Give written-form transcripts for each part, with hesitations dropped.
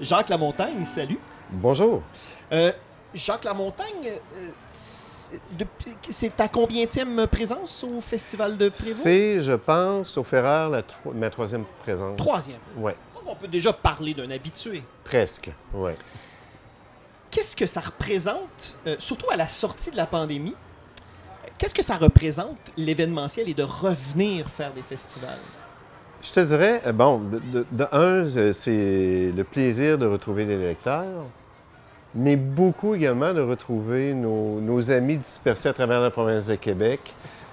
Jacques Lamontagne, salut. Bonjour. Jacques Lamontagne, c'est ta combienième présence au Festival de Prévost? C'est, je pense, au Ferrer, ma troisième présence. Troisième. Oui, On peut déjà parler d'un habitué. presque, oui. Qu'est-ce que ça représente, surtout à la sortie de la pandémie, qu'est-ce que ça représente l'événementiel et de revenir faire des festivals? Je te dirais, bon, de un, c'est le plaisir de retrouver les lecteurs, mais beaucoup également de retrouver nos amis dispersés à travers la province de Québec,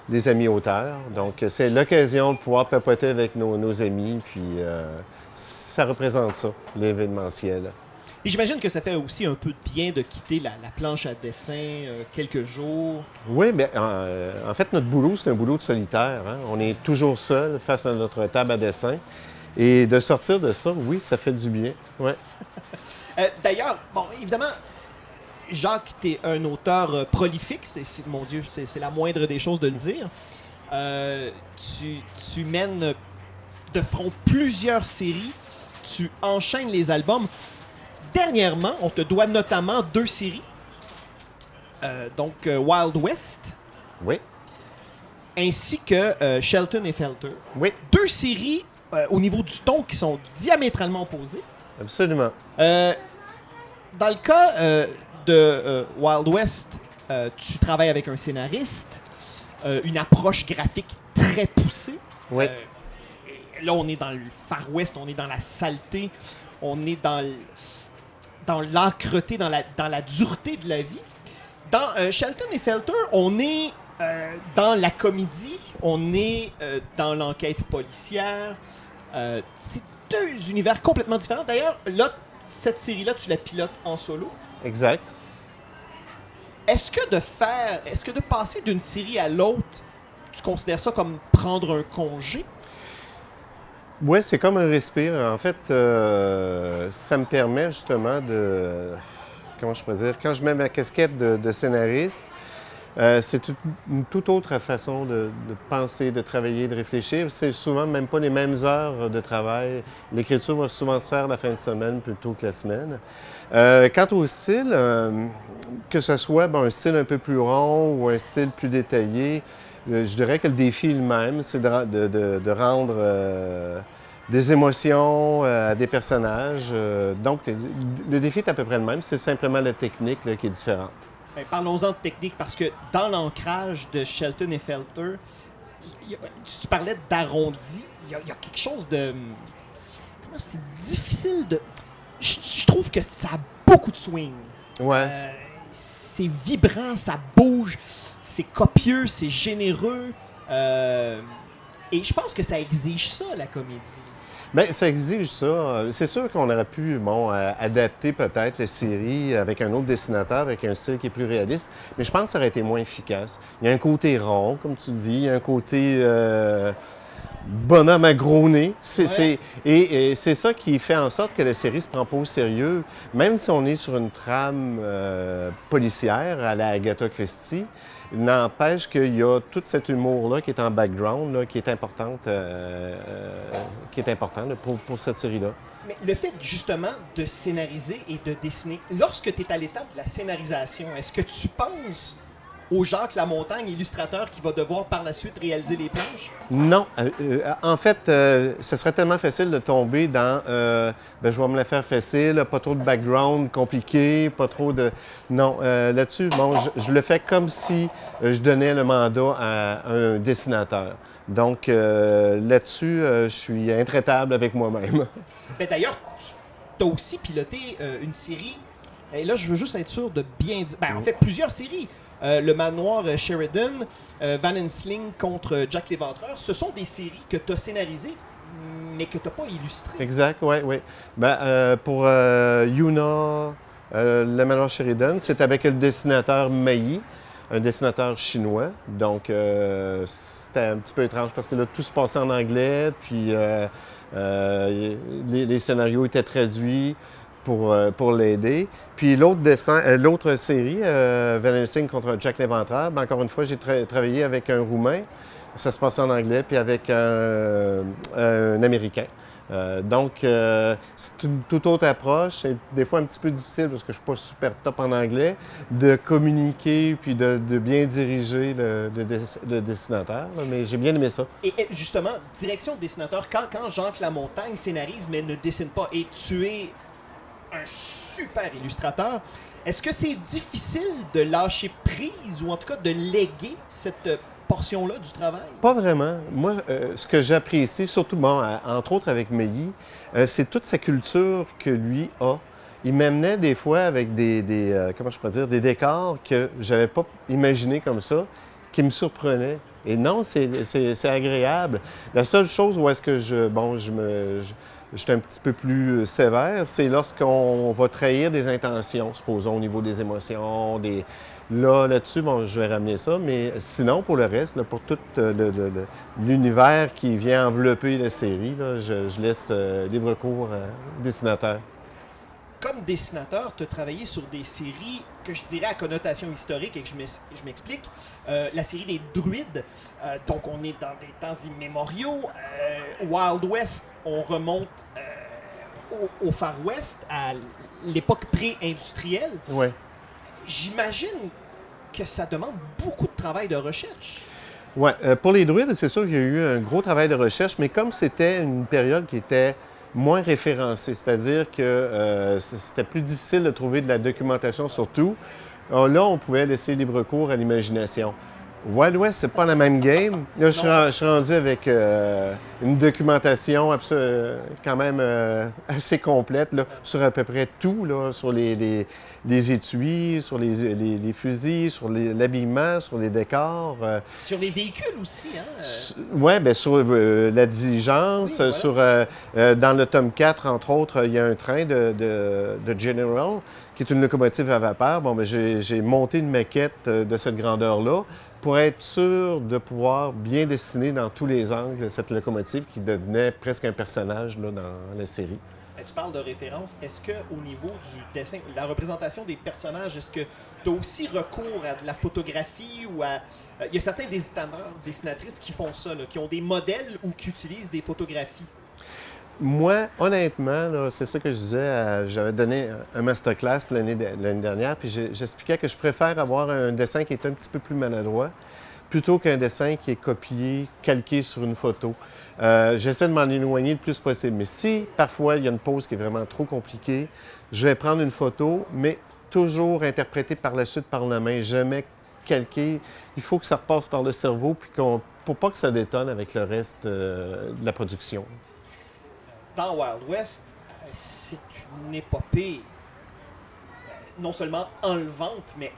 les amis auteurs. Donc, c'est l'occasion de pouvoir papoter avec nos amis, puis ça représente ça, l'événementiel. Et j'imagine que ça fait aussi un peu de bien de quitter la planche à dessin quelques jours. Oui, mais en fait, notre boulot, c'est un boulot de solitaire. Hein? On est toujours seul face à notre table à dessin. Et de sortir de ça, oui, ça fait du bien. Ouais. D'ailleurs, bon, évidemment, Jacques, tu es un auteur prolifique, mon Dieu, c'est la moindre des choses de le dire. Tu mènes de front plusieurs séries, tu enchaînes les albums. Dernièrement, on te doit notamment 2 séries. Donc, Wild West, Oui. ainsi que Shelton et Felter. Oui, 2 séries au niveau du ton qui sont diamétralement opposées. absolument. Dans le cas de Wild West, tu travailles avec un scénariste, une approche graphique très poussée. Oui. Là, on est dans le Far West, on est dans la saleté, on est dans l'âcreté, dans la dureté de la vie. Dans Shelton et Felter, on est dans la comédie, on est dans l'enquête policière. C'est 2 univers complètement différents. D'ailleurs, là, cette série-là, tu la pilotes en solo. Exact. Est-ce que de passer d'une série à l'autre, tu considères ça comme prendre un congé? Oui, c'est comme un respire. En fait, ça me permet justement de... Comment je pourrais dire? Quand je mets ma casquette de scénariste, c'est une toute autre façon de penser, de travailler, de réfléchir. C'est souvent même pas les mêmes heures de travail. L'écriture va souvent se faire la fin de semaine plutôt que la semaine. Quant au style, que ce soit un style un peu plus rond ou un style plus détaillé, je dirais que le défi est le même, c'est de rendre des émotions à des personnages. Donc, le défi est à peu près le même, c'est simplement la technique là, qui est différente. Ben, parlons-en de technique, parce que dans l'ancrage de Shelton et Felter, tu parlais d'arrondi, il y a quelque chose de... Comment c'est difficile de... Je trouve que ça a beaucoup de swing. Ouais. C'est vibrant, ça bouge, c'est copieux, c'est généreux. Et je pense que ça exige ça, la comédie. Bien, ça exige ça. C'est sûr qu'on aurait pu, adapter peut-être la série avec un autre dessinateur, avec un style qui est plus réaliste, mais je pense que ça aurait été moins efficace. Il y a un côté rond, comme tu dis, il y a un côté bonhomme à gros nez. Et c'est ça qui fait en sorte que la série se prend pas au sérieux. Même si on est sur une trame policière à la Agatha Christie, n'empêche qu'il y a tout cet humour-là qui est en background, là, qui est important là, pour cette série-là. Mais le fait justement de scénariser et de dessiner, lorsque tu es à l'étape de la scénarisation, est-ce que tu penses au Jacques Lamontagne, illustrateur, qui va devoir par la suite réaliser les planches? Non. En fait, ce serait tellement facile de tomber dans je vais me la faire facile, pas trop de background compliqué, pas trop de... Non, là-dessus, je le fais comme si je donnais le mandat à un dessinateur. Donc, là-dessus, je suis intraitable avec moi-même. Ben, d'ailleurs, tu as aussi piloté une série, et là, je veux juste être sûr de bien dire... Ben, en fait, plusieurs séries. Le Manoir Sheridan, Van Helsing contre Jack l'Éventreur, ce sont des séries que tu as scénarisées, mais que tu n'as pas illustrées. Exact, oui, oui. Pour Yuna, le Manoir Sheridan, c'est avec le dessinateur Mailly, un dessinateur chinois. Donc, c'était un petit peu étrange parce que là, tout se passait en anglais, puis les scénarios étaient traduits. pour l'aider. Puis l'autre série, Van Helsing contre Jack l'Éventreur, ben, encore une fois, j'ai travaillé avec un Roumain. Ça se passe en anglais, puis avec un Américain. C'est une toute autre approche. C'est des fois un petit peu difficile parce que je ne suis pas super top en anglais, de communiquer puis de bien diriger le dessinateur. Là, mais j'ai bien aimé ça. Et justement, direction de dessinateur, quand Jacques Lamontagne scénarise mais ne dessine pas, et tu es un super illustrateur, est-ce que c'est difficile de lâcher prise ou en tout cas de léguer cette portion-là du travail? Pas vraiment. Moi, ce que j'apprécie, surtout, entre autres avec Meilly, c'est toute sa culture que lui a. Il m'amenait des fois avec comment je pourrais dire, des décors que j'avais pas imaginés comme ça, qui me surprenaient. Et non, c'est agréable. La seule chose où est-ce que je suis un petit peu plus sévère, c'est lorsqu'on va trahir des intentions, supposons, au niveau des émotions, Là-dessus, je vais ramener ça, mais sinon, pour le reste, là, pour tout l'univers qui vient envelopper la série, là, je laisse libre cours aux dessinateurs. Comme dessinateur, tu as travaillé sur des séries que je dirais à connotation historique et que je m'explique. La série des druides, donc on est dans des temps immémoriaux. Wild West, on remonte au Far West, à l'époque pré-industrielle. Ouais. J'imagine que ça demande beaucoup de travail de recherche. Oui. Pour les druides, c'est sûr qu'il y a eu un gros travail de recherche, mais comme c'était une période qui était moins référencée, c'est-à-dire que c'était plus difficile de trouver de la documentation sur tout, là, on pouvait laisser libre cours à l'imagination. Wild West, c'est pas la même game. Là, je suis rendu avec une documentation quand même assez complète là, sur à peu près tout, là, sur les étuis, sur les fusils, sur l'habillement, sur les décors. Sur les véhicules aussi, hein? Oui, bien sur la diligence, oui, voilà. dans le tome 4, entre autres, il y a un train de General, qui est une locomotive à vapeur. Bon, bien, j'ai monté une maquette de cette grandeur-là pour être sûr de pouvoir bien dessiner dans tous les angles cette locomotive qui devenait presque un personnage là, dans la série. Tu parles de référence. Est-ce qu'au niveau du dessin, la représentation des personnages, est-ce que tu as aussi recours à de la photographie ou à... Il y a certains dessinateurs, dessinatrices qui font ça, là, qui ont des modèles ou qui utilisent des photographies. Moi, honnêtement, là, c'est ça que je disais. J'avais donné un masterclass l'année dernière, puis j'expliquais que je préfère avoir un dessin qui est un petit peu plus maladroit plutôt qu'un dessin qui est copié, calqué sur une photo. J'essaie de m'en éloigner le plus possible. Mais si, parfois, il y a une pose qui est vraiment trop compliquée, je vais prendre une photo, mais toujours interprétée par la suite par la main, jamais calquée. Il faut que ça repasse par le cerveau, puis pour pas que ça détonne avec le reste de la production. Dans Wild West, c'est une épopée non seulement enlevante, mais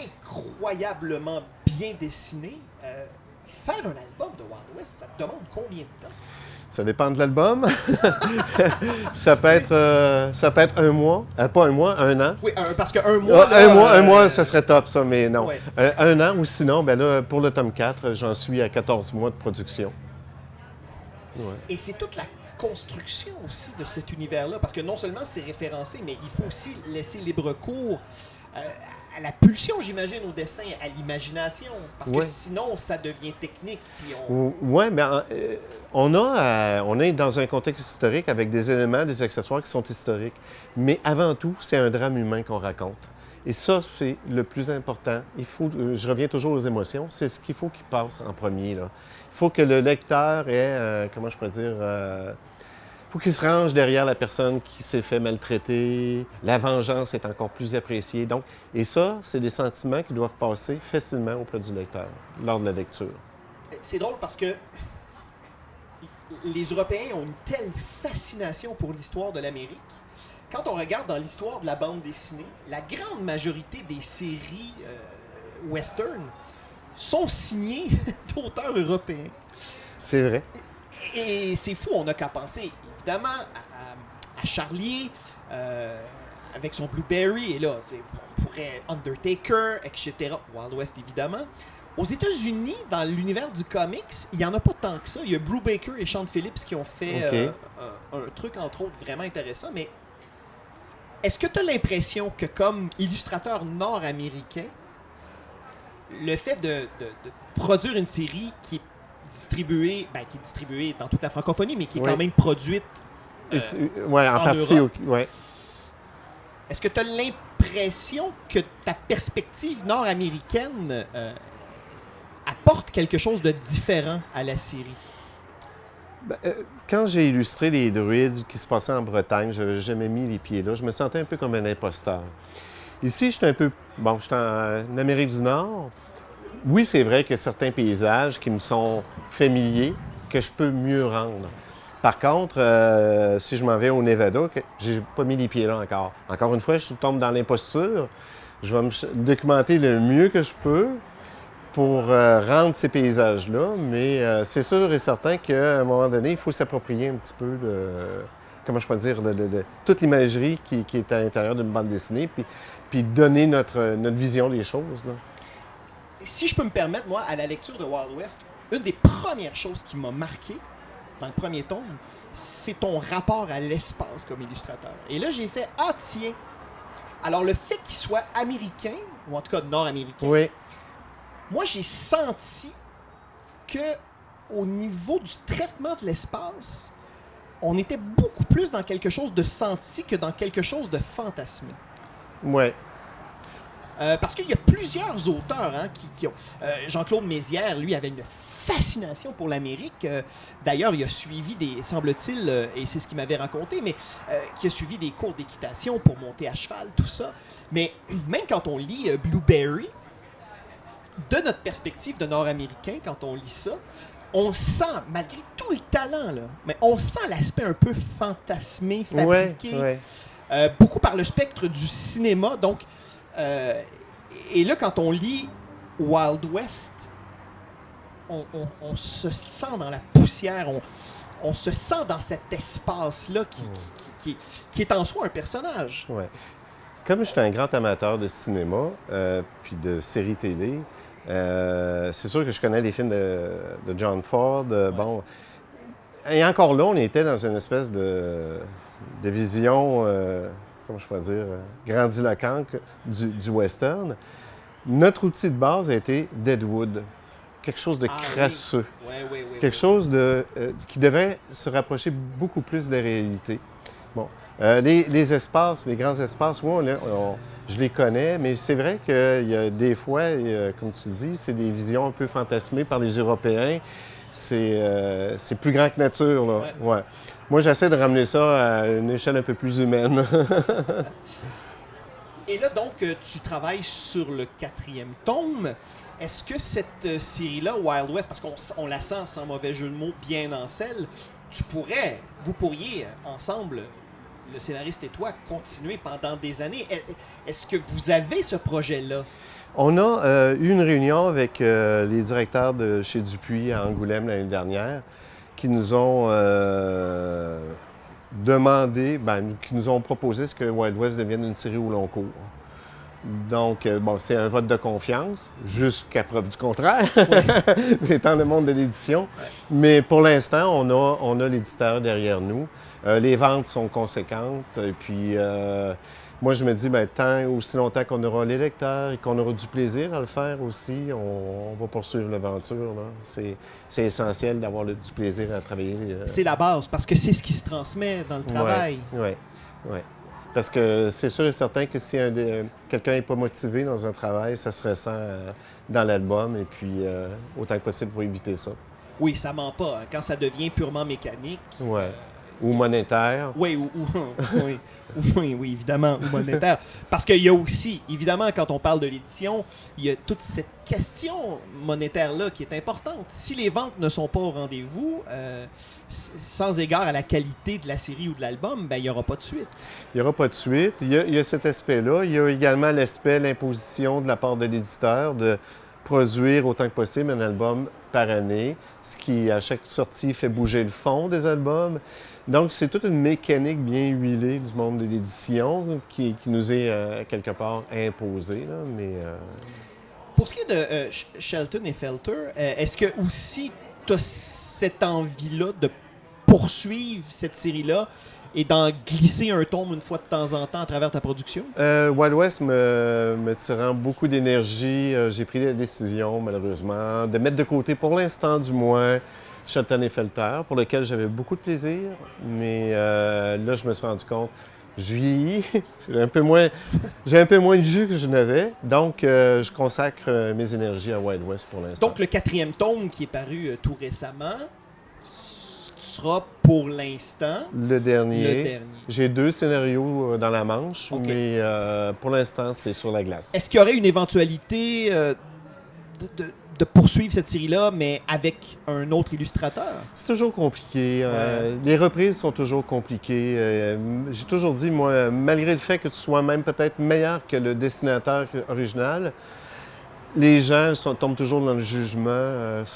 incroyablement bien dessinée. Faire un album de Wild West, ça te demande combien de temps? Ça dépend de l'album. ça peut être un mois. Pas un mois, un an. Oui, parce qu'un mois... un mois, ça serait top, ça, mais non. Ouais. Un an, ou sinon, ben là, pour le tome 4, j'en suis à 14 mois de production. Ouais. Et c'est toute la construction aussi de cet univers-là, parce que non seulement c'est référencé, mais il faut aussi laisser libre cours à la pulsion, j'imagine, au dessin, à l'imagination, parce que sinon, ça devient technique. Oui, mais on est dans un contexte historique avec des éléments, des accessoires qui sont historiques, mais avant tout, c'est un drame humain qu'on raconte. Et ça, c'est le plus important. Je reviens toujours aux émotions, c'est ce qu'il faut qu'il passe en premier, là. Il faut que le lecteur ait, comment je pourrais dire, il faut qu'il se range derrière la personne qui s'est fait maltraiter. La vengeance est encore plus appréciée. Donc, et ça, c'est des sentiments qui doivent passer facilement auprès du lecteur lors de la lecture. C'est drôle parce que les Européens ont une telle fascination pour l'histoire de l'Amérique. Quand on regarde dans l'histoire de la bande dessinée, la grande majorité des séries western sont signées d'auteurs européens. C'est vrai. Et c'est fou, on n'a qu'à penser évidemment à Charlier avec son Blueberry, et là, on pourrait Undertaker, etc. Wild West, évidemment. Aux États-Unis, dans l'univers du comics, il n'y en a pas tant que ça. Il y a Brew Baker et Sean Phillips qui ont fait un truc, entre autres, vraiment intéressant, mais Est-ce que tu as l'impression que comme illustrateur nord-américain, le fait de produire une série qui est distribuée dans toute la francophonie, mais qui est quand même produite en partie, Europe, ouais. est-ce que tu as l'impression que ta perspective nord-américaine apporte quelque chose de différent à la série? Quand j'ai illustré les druides qui se passaient en Bretagne, je n'avais jamais mis les pieds là. Je me sentais un peu comme un imposteur. Ici, j'étais en Amérique du Nord. Oui, c'est vrai qu'il y a certains paysages qui me sont familiers, que je peux mieux rendre. Par contre, si je m'en vais au Nevada, j'ai pas mis les pieds là encore. Encore une fois, je tombe dans l'imposture. Je vais me documenter le mieux que je peux pour rendre ces paysages-là, mais c'est sûr et certain qu'à un moment donné, il faut s'approprier un petit peu comment je peux dire, toute l'imagerie qui est à l'intérieur d'une bande dessinée, puis donner notre vision des choses, là. Si je peux me permettre, moi, à la lecture de Wild West, une des premières choses qui m'a marqué dans le premier tome, c'est ton rapport à l'espace comme illustrateur. Et là, j'ai fait « Ah, tiens! » Alors, le fait qu'il soit américain, ou en tout cas nord-américain, oui. Moi, j'ai senti que au niveau du traitement de l'espace, on était beaucoup plus dans quelque chose de senti que dans quelque chose de fantasmé. Oui. Parce qu'il y a plusieurs auteurs qui ont... Jean-Claude Mézières, lui, avait une fascination pour l'Amérique. D'ailleurs, il a suivi semble-t-il, et c'est ce qu'il m'avait raconté, mais qui a suivi des cours d'équitation pour monter à cheval, tout ça. Mais même quand on lit Blueberry, de notre perspective de Nord-Américain, quand on lit ça, on sent, malgré tout le talent, là, mais on sent l'aspect un peu fantasmé, fabriqué, beaucoup par le spectre du cinéma. Donc, et là, quand on lit Wild West, on se sent dans la poussière, on se sent dans cet espace-là qui est en soi un personnage. Ouais. Comme je suis un grand amateur de cinéma, puis de séries télé, c'est sûr que je connais les films de John Ford. Bon, et encore là, on était dans une espèce de vision, comment je pourrais dire, grandiloquente du western. Notre outil de base a été Deadwood, quelque chose de crasseux, quelque chose qui devait se rapprocher beaucoup plus de la réalité. Bon, les espaces, les grands espaces, moi, je les connais, mais c'est vrai qu'il y a des fois, comme tu dis, c'est des visions un peu fantasmées par les Européens. C'est plus grand que nature, là. Ouais. Moi, j'essaie de ramener ça à une échelle un peu plus humaine. Et là, donc, tu travailles sur le 4e tome. Est-ce que cette série-là, Wild West, parce qu'on la sent, sans mauvais jeu de mots, bien en selle, vous pourriez, ensemble, le scénariste et toi, continuer pendant des années. Est-ce que vous avez ce projet-là? On a eu une réunion avec les directeurs de chez Dupuis à Angoulême l'année dernière qui nous ont qui nous ont proposé ce que Wild West devienne une série au long cours. Donc, c'est un vote de confiance, jusqu'à preuve du contraire, étant le monde de l'édition. Ouais. Mais pour l'instant, on a l'éditeur derrière nous. Les ventes sont conséquentes. Et puis, moi, je me dis, tant aussi longtemps qu'on aura les lecteurs et qu'on aura du plaisir à le faire aussi, on va poursuivre l'aventure. C'est essentiel d'avoir du plaisir à travailler. C'est la base, parce que c'est ce qui se transmet dans le travail. Oui. Parce que c'est sûr et certain que si quelqu'un n'est pas motivé dans un travail, ça se ressent dans l'album. Et puis, autant que possible, il faut éviter ça. Oui, ça ment pas. Quand ça devient purement mécanique... Oui. Ou monétaire. Oui, oui, évidemment, ou monétaire. Parce qu'il y a aussi, évidemment, quand on parle de l'édition, il y a toute cette question monétaire-là qui est importante. Si les ventes ne sont pas au rendez-vous, sans égard à la qualité de la série ou de l'album, il n'y aura pas de suite. Il n'y aura pas de suite. Il y a cet aspect-là. Il y a également l'aspect, l'imposition de la part de l'éditeur de produire autant que possible un album par année, ce qui, à chaque sortie, fait bouger le fond des albums. Donc, c'est toute une mécanique bien huilée du monde de l'édition qui nous est, quelque part, imposée. Là, mais, Pour ce qui est de Shelton et Felter, est-ce que aussi tu as cette envie-là de poursuivre cette série-là et d'en glisser un tome une fois de temps en temps à travers ta production? Wild West me tirant beaucoup d'énergie, j'ai pris la décision, malheureusement, de mettre de côté, pour l'instant du moins, Shelton et Felter, pour lequel j'avais beaucoup de plaisir. Mais là, je me suis rendu compte, je vieillis, j'ai un peu moins de jus que je n'avais. Donc, je consacre mes énergies à Wild West pour l'instant. Donc, le 4e tome qui est paru tout récemment sera pour l'instant le dernier. J'ai 2 scénarios dans la manche, OK. mais pour l'instant, c'est sur la glace. Est-ce qu'il y aurait une éventualité de poursuivre cette série-là, mais avec un autre illustrateur? C'est toujours compliqué. Ouais. Les reprises sont toujours compliquées. J'ai toujours dit, moi, malgré le fait que tu sois même peut-être meilleur que le dessinateur original, les gens tombent toujours dans le jugement.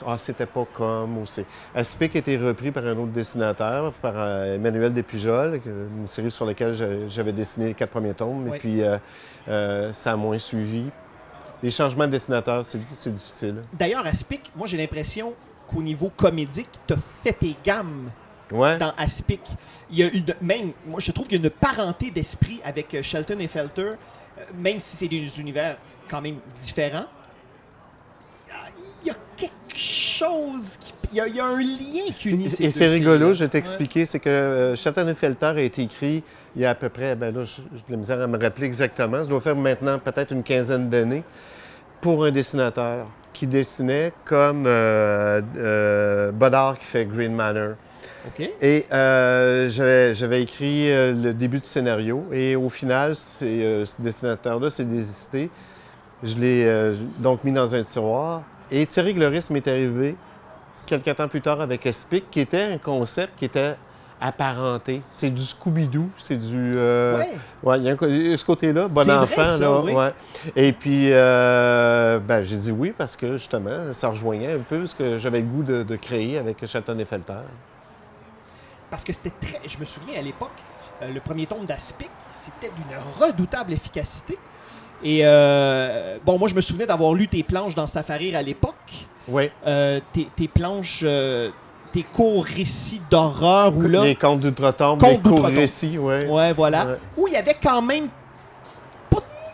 Ah, c'était pas comme. Ou c'est... Aspic a été repris par un autre dessinateur, par Emmanuel Despujols, une série sur laquelle j'avais dessiné les 4 premiers tomes. Ouais. Et puis, ça a moins suivi. Les changements de dessinateur, c'est difficile. D'ailleurs, Aspic, moi, j'ai l'impression qu'au niveau comédique, tu as fait tes gammes Ouais. dans Aspic. Il y a moi, je trouve qu'il y a une parenté d'esprit avec Shelton et Felter, même si c'est des univers quand même différents. Il y a quelque chose il y a un lien qui unit ces deux Et c'est rigolo, séries-là. je vais t'expliquer, c'est que Shelton et Felter a été écrit il y a à peu près, ben là, j'ai de la misère à me rappeler exactement, ça doit faire maintenant peut-être une quinzaine d'années, pour un dessinateur qui dessinait comme Bodard qui fait Green Manor. OK. Et j'avais écrit le début du scénario, et au final, ce dessinateur-là s'est désisté. Je l'ai donc mis dans un tiroir. Et Thierry Gloris m'est arrivé quelques temps plus tard avec Aspic, qui était un concept qui était apparenté. C'est du Scooby-Doo, c'est du... Ouais, il y a ce côté-là, bon C'est enfant. vrai, ça, là, oui. ouais. Et puis, ben, j'ai dit oui parce que, justement, ça rejoignait un peu ce que j'avais le goût de créer avec Shelton et Felter. Parce que c'était très... Je me souviens, à l'époque, le premier tome d'Aspic, c'était d'une redoutable efficacité. Et, bon, moi, je me souvenais d'avoir lu tes planches dans Safarir à l'époque. Oui. Tes planches... tes courts récits d'horreur, ou là... Les contes d'outre-tombe, Contes les courts d'outre-tombe. récits, oui. Ouais, voilà. Ouais. Où il y avait quand même...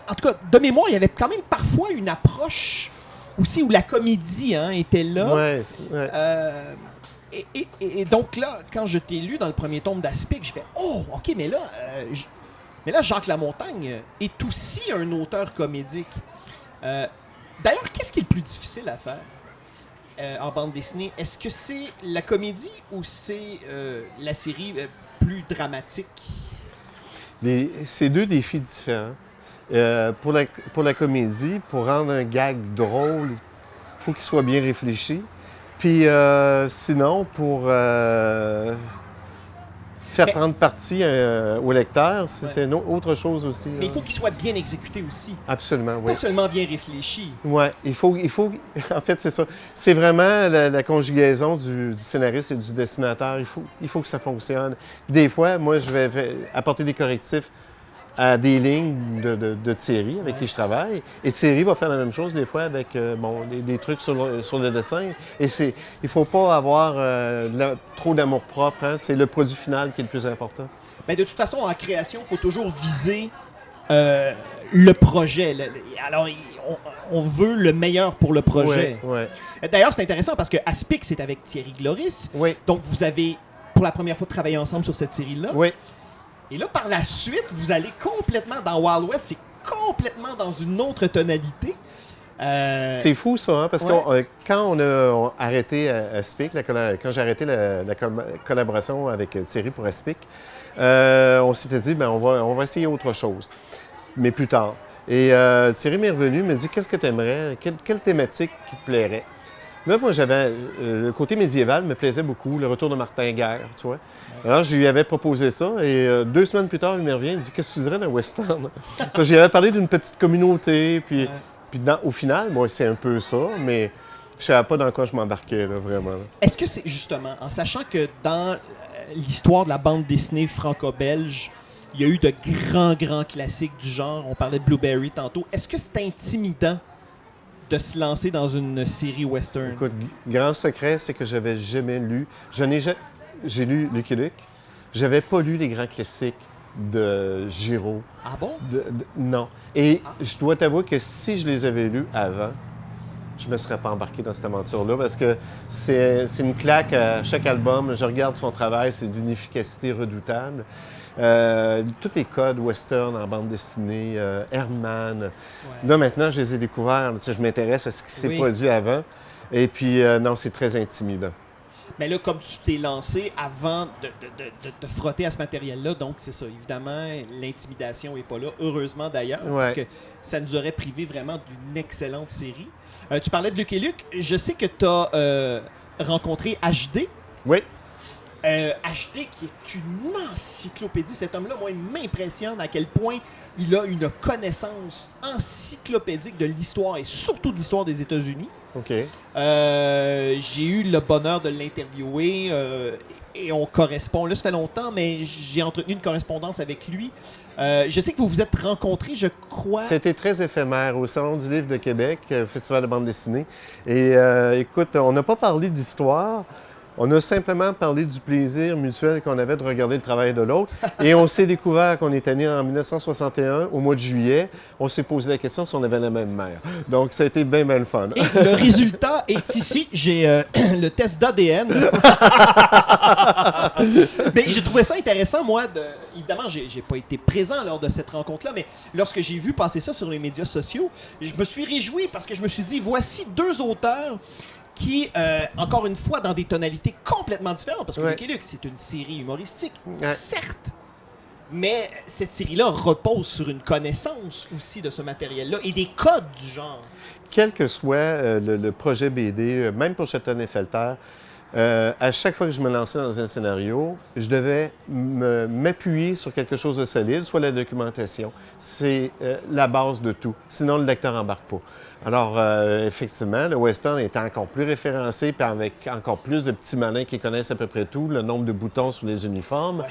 En tout cas, de mémoire, il y avait quand même parfois une approche aussi où la comédie était là. Ouais, ouais. Et donc là, quand je t'ai lu dans le premier tome d'Aspic, j'ai fait « Oh, OK, mais là, Jacques Lamontagne est aussi un auteur comédique. » D'ailleurs, qu'est-ce qui est le plus difficile à faire en bande dessinée? Est-ce que c'est la comédie ou c'est la série plus dramatique? C'est 2 défis différents. Pour la comédie, pour rendre un gag drôle, il faut qu'il soit bien réfléchi. Puis sinon, pour faire prendre parti au lecteur, c'est autre chose aussi. Mais il faut qu'il soit bien exécuté aussi. Absolument, oui. Pas seulement bien réfléchi. Oui, il faut... En fait, c'est ça. C'est vraiment la conjugaison du scénariste et du dessinateur. Il faut que ça fonctionne. Des fois, moi, je vais apporter des correctifs à des lignes de Thierry avec qui je travaille. Et Thierry va faire la même chose des fois avec des trucs sur le dessin. Et il ne faut pas avoir trop d'amour-propre. Hein? C'est le produit final qui est le plus important. Bien, de toute façon, en création, il faut toujours viser le projet. Alors, on veut le meilleur pour le projet. Oui, oui. D'ailleurs, c'est intéressant parce que Aspic, c'est avec Thierry Gloris. Oui. Donc, vous avez, pour la première fois, travaillé ensemble sur cette série-là. Oui. Et là, par la suite, vous allez complètement dans Wild West. C'est complètement dans une autre tonalité. C'est fou, ça, hein? Parce que quand on a arrêté Aspic, quand j'ai arrêté la collaboration avec Thierry pour Aspic, on s'était dit, on va essayer autre chose, mais plus tard. Et Thierry m'est revenu, me dit, qu'est-ce que tu aimerais? Quelle thématique qui te plairait? Là, moi, j'avais... le côté médiéval me plaisait beaucoup, le retour de Martin Guerre, tu vois. Alors, je lui avais proposé ça, et 2 semaines plus tard, il me revient, il dit, qu'est-ce que tu dirais d'un western? J'y avais parlé d'une petite communauté, puis au final, moi, c'est un peu ça, mais je savais pas dans quoi je m'embarquais, là, vraiment. Est-ce que c'est justement, en sachant que dans l'histoire de la bande dessinée franco-belge, il y a eu de grands classiques du genre, on parlait de Blueberry tantôt, est-ce que c'est intimidant de se lancer dans une série western? Écoute, grand secret, c'est que j'avais jamais lu. J'ai lu Lucky Luke, J'avais pas lu les grands classiques de Giraud. Ah bon? Non. Et je dois t'avouer que si je les avais lus avant, je ne me serais pas embarqué dans cette aventure-là parce que c'est une claque à chaque album. Je regarde son travail, c'est d'une efficacité redoutable. Tous les codes western en bande dessinée, Herman. Ouais. Là, maintenant, je les ai découverts. Tu sais, je m'intéresse à ce qui s'est produit avant. Et puis, non, c'est très intimidant. Mais là, comme tu t'es lancé avant de te frotter à ce matériel-là, donc c'est ça. Évidemment, l'intimidation n'est pas là. Heureusement d'ailleurs, parce que ça nous aurait privé vraiment d'une excellente série. Tu parlais de Luc et Luc. Je sais que tu as rencontré HD. Oui. HD qui est une encyclopédie. Cet homme-là, moi, il m'impressionne à quel point il a une connaissance encyclopédique de l'histoire et surtout de l'histoire des États-Unis. OK. J'ai eu le bonheur de l'interviewer et on correspond. Là, ça fait longtemps, mais j'ai entretenu une correspondance avec lui. Je sais que vous vous êtes rencontrés, je crois. C'était très éphémère au Salon du Livre de Québec, Festival de bande dessinée. Et écoute, on n'a pas parlé d'histoire. On a simplement parlé du plaisir mutuel qu'on avait de regarder le travail de l'autre. Et on s'est découvert qu'on était né en 1961, au mois de juillet. On s'est posé la question si on avait la même mère. Donc, ça a été bien, bien le fun. Et le résultat est ici. J'ai le test d'ADN. Mais j'ai trouvé ça intéressant, moi. Évidemment, j'ai pas été présent lors de cette rencontre-là, mais lorsque j'ai vu passer ça sur les médias sociaux, je me suis réjoui parce que je me suis dit, voici deux auteurs qui, encore une fois, dans des tonalités complètement différentes, parce que Luc et Luc, c'est une série humoristique, certes, mais cette série-là repose sur une connaissance aussi de ce matériel-là et des codes du genre. Quel que soit le projet BD, même pour Shelton et Felter, à chaque fois que je me lançais dans un scénario, je devais m'appuyer sur quelque chose de solide, soit la documentation. C'est la base de tout. Sinon, le lecteur n'embarque pas. Alors, effectivement, le western est encore plus référencé, puis avec encore plus de petits malins qui connaissent à peu près tout, le nombre de boutons sur les uniformes.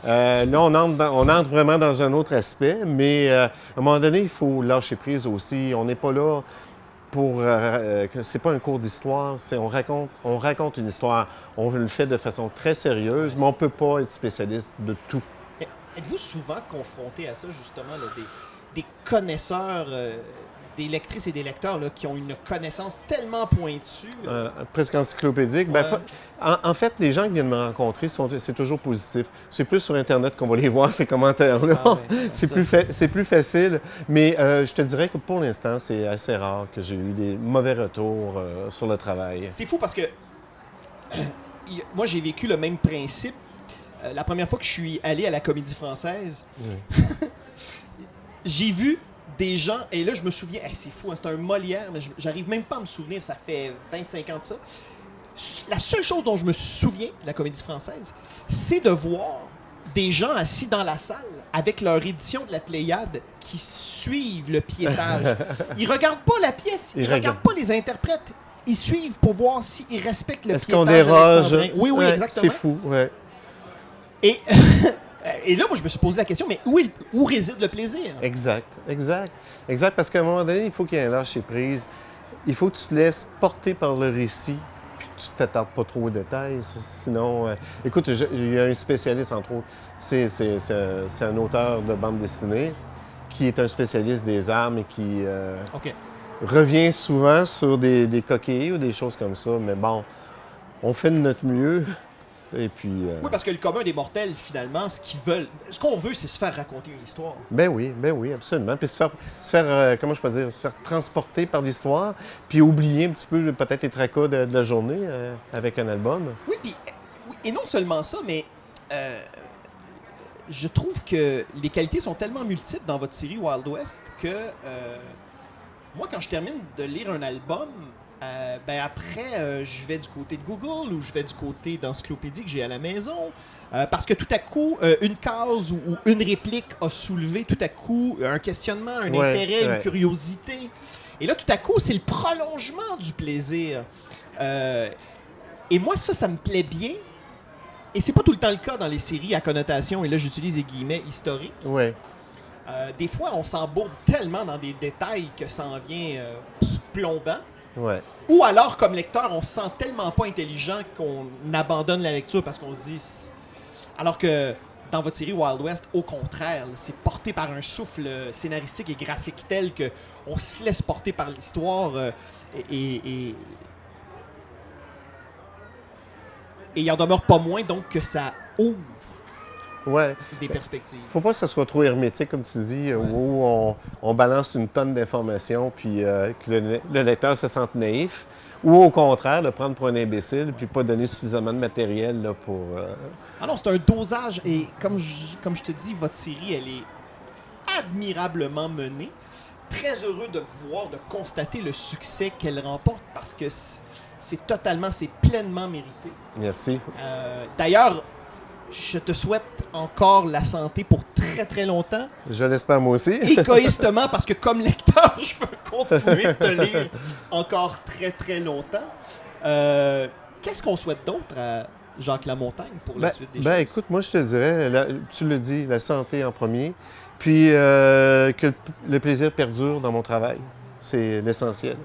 Là, on entre vraiment dans un autre aspect, mais à un moment donné, il faut lâcher prise aussi. On n'est pas là pour... c'est pas un cours d'histoire, on raconte une histoire. On le fait de façon très sérieuse, mais on peut pas être spécialiste de tout. Êtes-vous souvent confronté à ça, justement, là, des connaisseurs... des lectrices et des lecteurs là, qui ont une connaissance tellement pointue. Presque encyclopédique. Ouais. En fait, les gens qui viennent me rencontrer, c'est toujours positif. C'est plus sur Internet qu'on va les voir, ces commentaires-là. Ah ouais, c'est plus facile. Mais je te dirais que pour l'instant, c'est assez rare que j'ai eu des mauvais retours sur le travail. C'est fou parce que moi, j'ai vécu le même principe. La première fois que je suis allé à la Comédie Française, j'ai vu des gens, et là je me souviens, c'est fou, hein, c'est un Molière, mais j'arrive même pas à me souvenir, ça fait 25 ans de ça. La seule chose dont je me souviens de la Comédie Française, c'est de voir des gens assis dans la salle avec leur édition de la Pléiade qui suivent le piétage. Ils regardent pas la pièce, ils regardent pas les interprètes, ils suivent pour voir s'ils respectent le piétage. Est-ce qu'on déroge? Oui, ouais, exactement. C'est fou, ouais. Et là, moi, je me suis posé la question, mais où réside le plaisir? Exact, parce qu'à un moment donné, il faut qu'il y ait un lâcher-prise. Il faut que tu te laisses porter par le récit, puis que tu ne t'attardes pas trop aux détails. Sinon, écoute, il y a un spécialiste, entre autres, c'est un auteur de bande dessinée qui est un spécialiste des armes et qui revient souvent sur des coquilles ou des choses comme ça. Mais bon, on fait de notre mieux. Et puis, oui, parce que le commun des mortels, finalement, ce qu'on veut, c'est se faire raconter une histoire. Ben oui, absolument. Puis se faire comment je peux dire, se faire transporter par l'histoire, puis oublier un petit peu peut-être les tracas de la journée avec un album. Oui, et non seulement ça, mais je trouve que les qualités sont tellement multiples dans votre série Wild West que moi, quand je termine de lire un album... après, je vais du côté de Google ou je vais du côté d'encyclopédie que j'ai à la maison. Parce que tout à coup, une case ou une réplique a soulevé tout à coup un questionnement, un intérêt, une curiosité. Et là, tout à coup, c'est le prolongement du plaisir. Et moi, ça me plaît bien. Et c'est pas tout le temps le cas dans les séries à connotation, et là, j'utilise les guillemets historiques. Ouais. Des fois, on s'embourbe tellement dans des détails que ça en vient plombant. Ouais. Ou alors, comme lecteur, on se sent tellement pas intelligent qu'on abandonne la lecture parce qu'on se dit Alors que dans votre série Wild West, au contraire, là, c'est porté par un souffle scénaristique et graphique tel que on se laisse porter par l'histoire et il en demeure pas moins donc que ça ouvre Ouais. des perspectives. Faut pas que ça soit trop hermétique, comme tu dis, où on balance une tonne d'informations puis que le lecteur se sente naïf. Ou au contraire, le prendre pour un imbécile puis pas donner suffisamment de matériel là, pour... Ah non, c'est un dosage et comme je te dis, votre série, elle est admirablement menée. Très heureux de voir, de constater le succès qu'elle remporte parce que c'est pleinement mérité. Merci. D'ailleurs, je te souhaite encore la santé pour très très longtemps. Je l'espère moi aussi. Égoïstement, parce que comme lecteur, je veux continuer de te lire encore très très longtemps. Qu'est-ce qu'on souhaite d'autre à Jacques Lamontagne pour la suite des choses? Écoute, moi je te dirais, tu le dis, la santé en premier, puis que le plaisir perdure dans mon travail. C'est l'essentiel.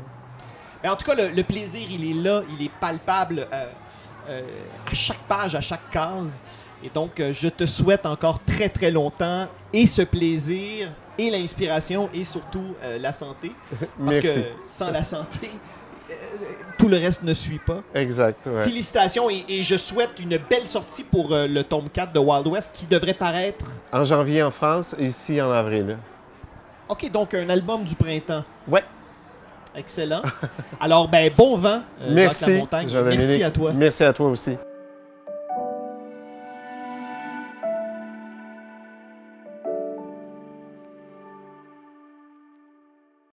Mais en tout cas, le plaisir, il est là, il est palpable à chaque page, à chaque case. Et donc, je te souhaite encore très, très longtemps et ce plaisir, et l'inspiration, et surtout la santé. Parce Merci. que sans la santé, tout le reste ne suit pas. Exact. Ouais. Félicitations et je souhaite une belle sortie pour le tome 4 de Wild West qui devrait paraître... En janvier en France et ici en avril. OK, donc un album du printemps. Ouais. Excellent. Alors, bon vent, Jacques Merci. Lamontagne. Jean-Dominique. Merci à toi. Merci à toi aussi.